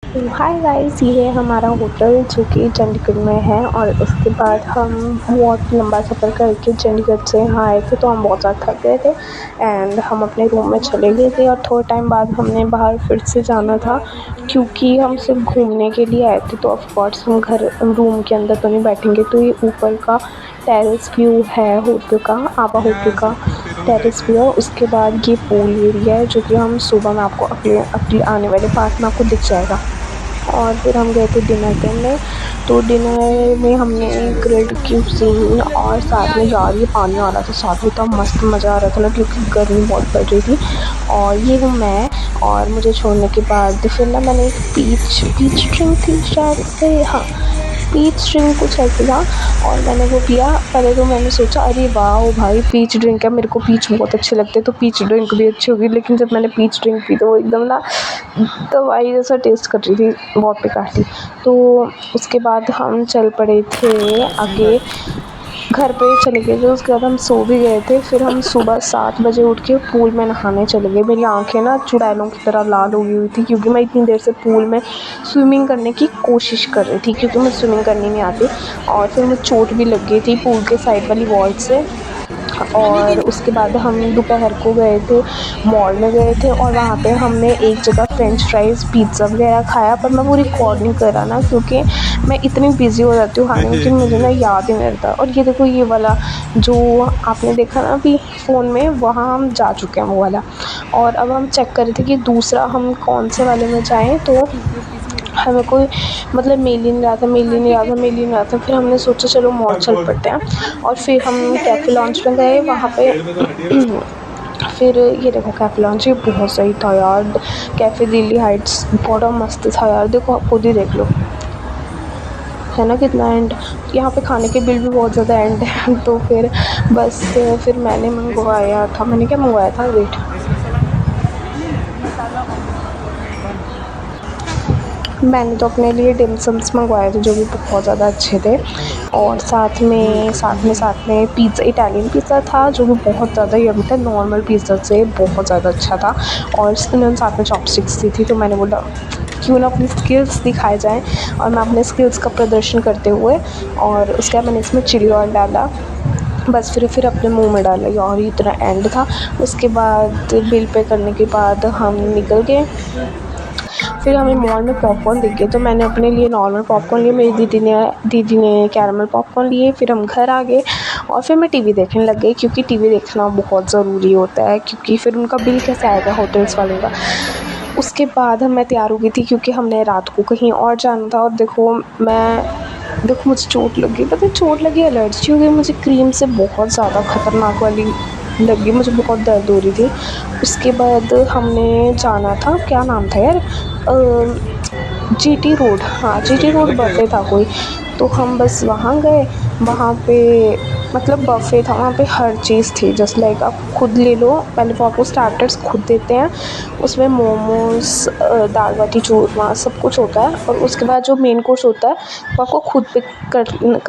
Hi guys, ये है हमारा होटल जो कि चंडीगढ़ में है। और उसके बाद हम बहुत लंबा सफ़र करके चंडीगढ़ से यहाँ आए थे, तो हम बहुत ज़्यादा थक गए थे एंड हम अपने रूम में चले गए थे। और थोड़े टाइम बाद हमने बाहर फिर से जाना था क्योंकि हम सिर्फ घूमने के लिए आए थे, तो ऑफ कोर्स हम घर रूम के अंदर तो नहीं बैठेंगे। तो ये ऊपर का टेरेस व्यू है होटल का, आभा होटल का टेरेस व्यू है। उसके बाद ये पूल एरिया है जो कि हम सुबह में आपको अपने आने वाले पार्ट में आपको दिख जाएगा। और फिर हम गए थे डिनर करने। तो डिनर में हमने ग्रिल्ड क्यूसीन और साथ में जा रही है पानी आ रहा था साथ में, तो मस्त मज़ा आ रहा था ना, क्योंकि गर्मी बहुत बढ़ रही थी। और ये हूँ मैं। और मुझे छोड़ने के बाद फिर ना मैंने एक पीच पीच ड्रिंक थी शायद से, हाँ पीच ड्रिंक कुछ ऐसे था। और मैंने वो पिया। पहले तो मैंने सोचा अरे वाह भाई पीच ड्रिंक है, मेरे को पीच बहुत अच्छे लगते हैं, तो पीच ड्रिंक भी अच्छी होगी। लेकिन जब मैंने पीच ड्रिंक पी तो वो एकदम ना दवाई जैसा टेस्ट कर रही थी, बहुत बेकार थी। तो उसके बाद हम चल पड़े थे आगे, घर पे चले गए थे। उसके बाद हम सो भी गए थे। फिर हम सुबह 7 बजे उठ के पूल में नहाने चले गए। मेरी आंखें ना चुड़ैलों की तरह लाल हो गई हुई थी, क्योंकि मैं इतनी देर से पूल में स्विमिंग करने की कोशिश कर रही थी, क्योंकि मुझे स्विमिंग करनी नहीं आती। और फिर मुझे चोट भी लग गई थी पूल के साइड वाली वॉल से। और उसके बाद हम दोपहर को गए थे, मॉल में गए थे, और वहाँ पे हमने एक जगह फ्रेंच फ्राइज़ पिज़्ज़ा वगैरह खाया। पर मैं वो रिकॉर्ड नहीं करा ना, क्योंकि मैं इतनी बिज़ी हो जाती हूँ खाने में कि मुझे ना याद ही नहीं रहता। और ये देखो ये वाला जो आपने देखा ना अभी फ़ोन में, वहाँ हम जा चुके हैं वो वाला। और अब हम चेक कर रहे थे कि दूसरा हम कौन से वाले में जाएँ, तो हमें कोई मतलब मेल ही नहीं रहा था। फिर हमने सोचा चलो मॉल चल पड़ते हैं। और फिर हम कैफ़े लॉन्च में गए वहाँ पे। फिर ये देखो कैफ़े लॉन्च, ये बहुत सही था यार। कैफ़े दिल्ली हाइट्स बड़ा मस्त था यार, देखो आप खुद ही देख लो, है ना कितना एंड। यहाँ पे खाने के बिल भी बहुत ज़्यादा एंड है। तो फिर बस फिर मैंने मंगवाया था, मैंने क्या मंगवाया था, वेट, मैंने तो अपने लिए डिमसम्स मंगवाए थे जो भी बहुत ज़्यादा अच्छे थे। और साथ में पिज़्ज़ा, इटालियन पिज़्ज़ा था जो भी बहुत ज़्यादा यम्मी था, नॉर्मल पिज़्ज़ा से बहुत ज़्यादा अच्छा था। और साथ में चॉपस्टिक्स दी थी, तो मैंने बोला क्यों ना अपनी स्किल्स दिखाए जाएँ। और मैं अपने स्किल्स का प्रदर्शन करते हुए, और उसके बाद मैंने इसमें चिली ऑयल डाला, बस फिर अपने मुंह में डाला। और इतना एंड था। उसके बाद बिल पे करने के बाद हम निकल गए। फिर हमें मॉल में पॉपकॉर्न दिख गए, तो मैंने अपने लिए नॉर्मल पॉपकॉर्न लिए, मेरी दीदी ने कैरेमल पॉपकॉर्न लिए। फिर हम घर आ गए और फिर मैं टीवी देखने लग गई, क्योंकि टीवी देखना बहुत ज़रूरी होता है, क्योंकि फिर उनका बिल कैसे आएगा होटल्स वालों का। उसके बाद मैं तैयार हो गई थी, क्योंकि हमने रात को कहीं और जाना था। और देखो मुझे चोट लग गई, पता है चोट लगी, एलर्जी हो गई मुझे क्रीम से, बहुत ज़्यादा ख़तरनाक वाली लगी, मुझे बहुत दर्द हो रही थी। उसके बाद हमने जाना था, क्या नाम था यार, जीटी रोड, हाँ जीटी रोड बफ़े था कोई। तो हम बस वहाँ गए। वहाँ पे मतलब बफ़े था, वहाँ पे हर चीज़ थी, जस्ट लाइक आप खुद ले लो। पहले वो आपको स्टार्टर्स खुद देते हैं, उसमें मोमोज़, दाल बाटी चूरमा सब कुछ होता है। और उसके बाद जो मेन कोर्स होता है वो आपको खुद पिक कर